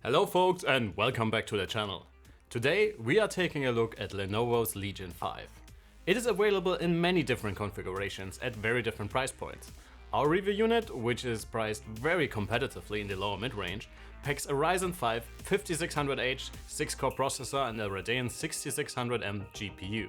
Hello folks and welcome back to the channel. Today we are taking a look at Lenovo's Legion 5. It is available in many different configurations at very different price points. Our review unit, which is priced very competitively in the lower mid-range, packs a Ryzen 5 5600H 6-core processor and a Radeon 6600M GPU.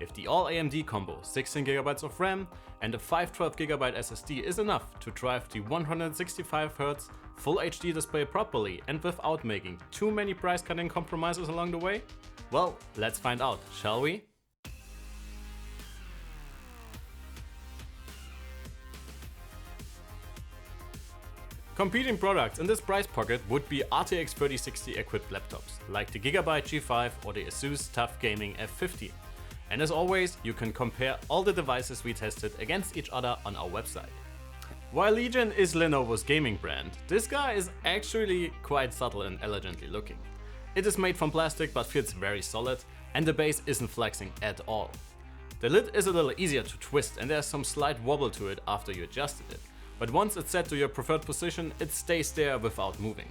If the all AMD combo, 16GB of RAM and a 512GB SSD is enough to drive the 165Hz Full HD display properly and without making too many price-cutting compromises along the way? Well, let's find out, shall we? Competing products in this price pocket would be RTX 3060 equipped laptops, like the Gigabyte G5 or the Asus TUF Gaming F50. And as always, you can compare all the devices we tested against each other on our website. While Legion is Lenovo's gaming brand, this guy is actually quite subtle and elegantly looking. It is made from plastic but feels very solid, and the base isn't flexing at all. The lid is a little easier to twist and there's some slight wobble to it after you adjusted it, but once it's set to your preferred position, it stays there without moving.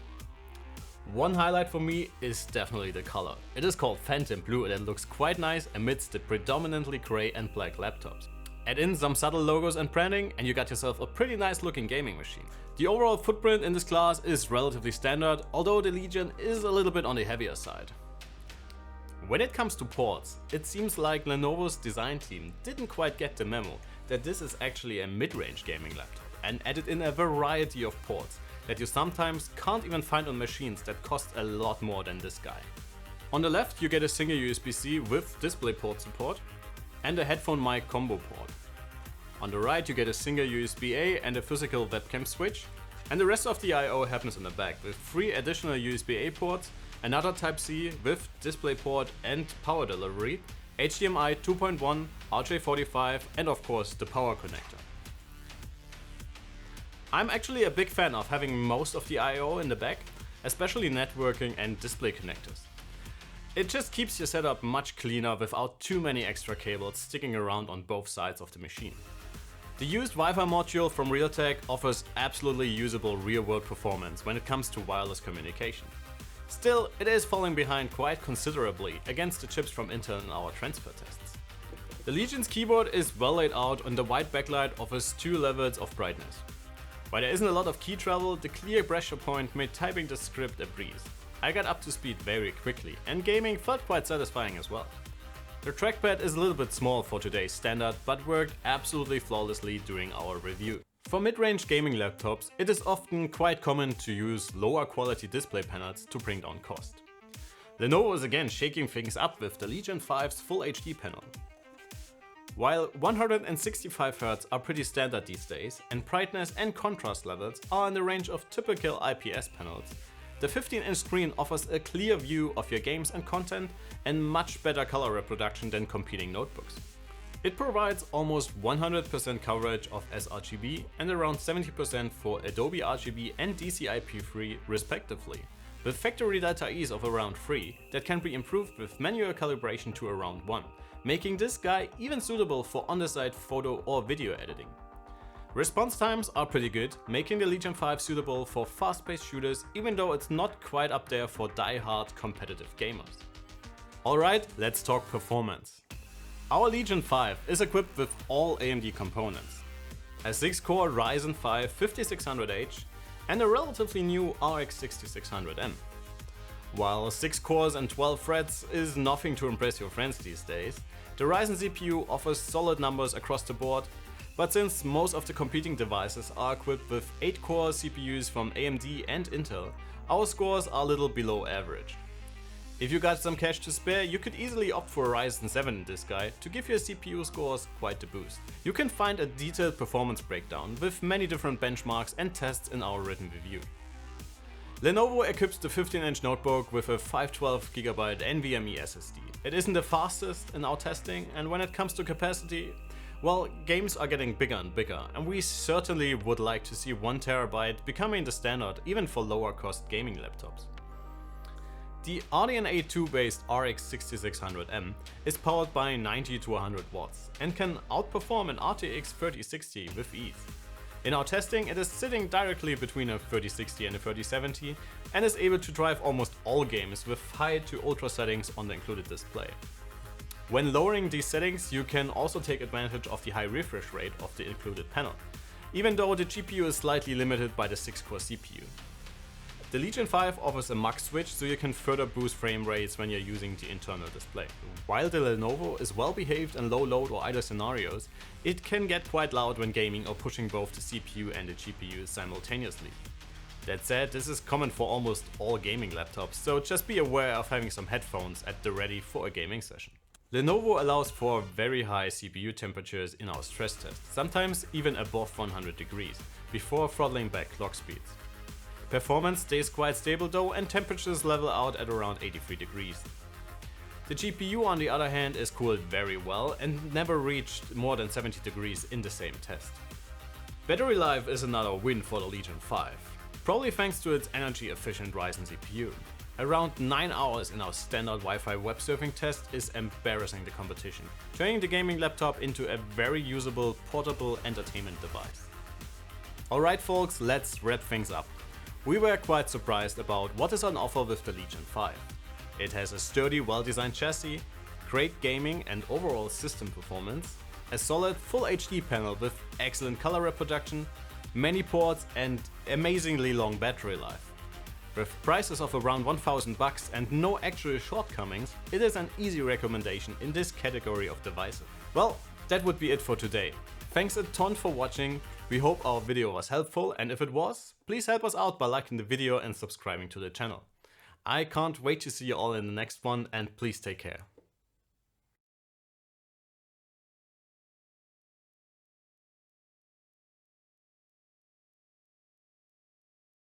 One highlight for me is definitely the color. It is called Phantom Blue and it looks quite nice amidst the predominantly grey and black laptops. Add in some subtle logos and branding and you got yourself a pretty nice looking gaming machine. The overall footprint in this class is relatively standard, although the Legion is a little bit on the heavier side. When it comes to ports, it seems like Lenovo's design team didn't quite get the memo that this is actually a mid-range gaming laptop and added in a variety of ports that you sometimes can't even find on machines that cost a lot more than this guy. On the left you get a single USB-C with DisplayPort support and a headphone mic combo port. On the right you get a single USB-A and a physical webcam switch, and the rest of the I/O happens in the back with 3 additional USB-A ports, another Type-C with DisplayPort and power delivery, HDMI 2.1, RJ45 and of course the power connector. I'm actually a big fan of having most of the I/O in the back, especially networking and display connectors. It just keeps your setup much cleaner without too many extra cables sticking around on both sides of the machine. The used Wi-Fi module from Realtek offers absolutely usable real-world performance when it comes to wireless communication. Still, it is falling behind quite considerably against the chips from Intel in our transfer tests. The Legion's keyboard is well laid out and the white backlight offers 2 levels of brightness. While there isn't a lot of key travel, the clear pressure point made typing the script a breeze. I got up to speed very quickly and gaming felt quite satisfying as well. The trackpad is a little bit small for today's standard, but worked absolutely flawlessly during our review. For mid-range gaming laptops, it is often quite common to use lower quality display panels to bring down cost. Lenovo is again shaking things up with the Legion 5's Full HD panel. While 165Hz are pretty standard these days, and brightness and contrast levels are in the range of typical IPS panels, the 15-inch screen offers a clear view of your games and content and much better color reproduction than competing notebooks. It provides almost 100% coverage of sRGB and around 70% for Adobe RGB and DCI-P3 respectively, with factory delta E's of around 3 that can be improved with manual calibration to around 1, making this guy even suitable for on-the-side photo or video editing. Response times are pretty good, making the Legion 5 suitable for fast-paced shooters even though it's not quite up there for die-hard competitive gamers. Alright, let's talk performance. Our Legion 5 is equipped with all AMD components, a 6-core Ryzen 5 5600H and a relatively new RX 6600M. While 6 cores and 12 threads is nothing to impress your friends these days, the Ryzen CPU offers solid numbers across the board, but since most of the competing devices are equipped with 8-core CPUs from AMD and Intel, our scores are a little below average. If you got some cash to spare, you could easily opt for a Ryzen 7 in this guy to give your CPU scores quite the boost. You can find a detailed performance breakdown with many different benchmarks and tests in our written review. Lenovo equips the 15-inch notebook with a 512GB NVMe SSD. It isn't the fastest in our testing, and when it comes to capacity, well, games are getting bigger and bigger, and we certainly would like to see 1TB becoming the standard even for lower cost gaming laptops. The RDNA 2 based RX 6600M is powered by 90 to 100 watts and can outperform an RTX 3060 with ease. In our testing, it is sitting directly between a 3060 and a 3070 and is able to drive almost all games with high to ultra settings on the included display. When lowering these settings, you can also take advantage of the high refresh rate of the included panel, even though the GPU is slightly limited by the 6-core CPU. The Legion 5 offers a mux switch, so you can further boost frame rates when you're using the internal display. While the Lenovo is well behaved in low load or idle scenarios, it can get quite loud when gaming or pushing both the CPU and the GPU simultaneously. That said, this is common for almost all gaming laptops, so just be aware of having some headphones at the ready for a gaming session. Lenovo allows for very high CPU temperatures in our stress test, sometimes even above 100 degrees, before throttling back clock speeds. Performance stays quite stable though, and temperatures level out at around 83 degrees. The GPU on the other hand is cooled very well and never reached more than 70 degrees in the same test. Battery life is another win for the Legion 5, probably thanks to its energy efficient Ryzen CPU. Around 9 hours in our standard Wi-Fi web surfing test is embarrassing the competition, turning the gaming laptop into a very usable portable entertainment device. Alright folks, let's wrap things up. We were quite surprised about what is on offer with the Legion 5. It has a sturdy, well-designed chassis, great gaming and overall system performance, a solid Full HD panel with excellent color reproduction, many ports and amazingly long battery life. With prices of around $1,000 and no actual shortcomings, it is an easy recommendation in this category of devices. Well, that would be it for today. Thanks a ton for watching. We hope our video was helpful, and if it was, please help us out by liking the video and subscribing to the channel. I can't wait to see you all in the next one, and please take care.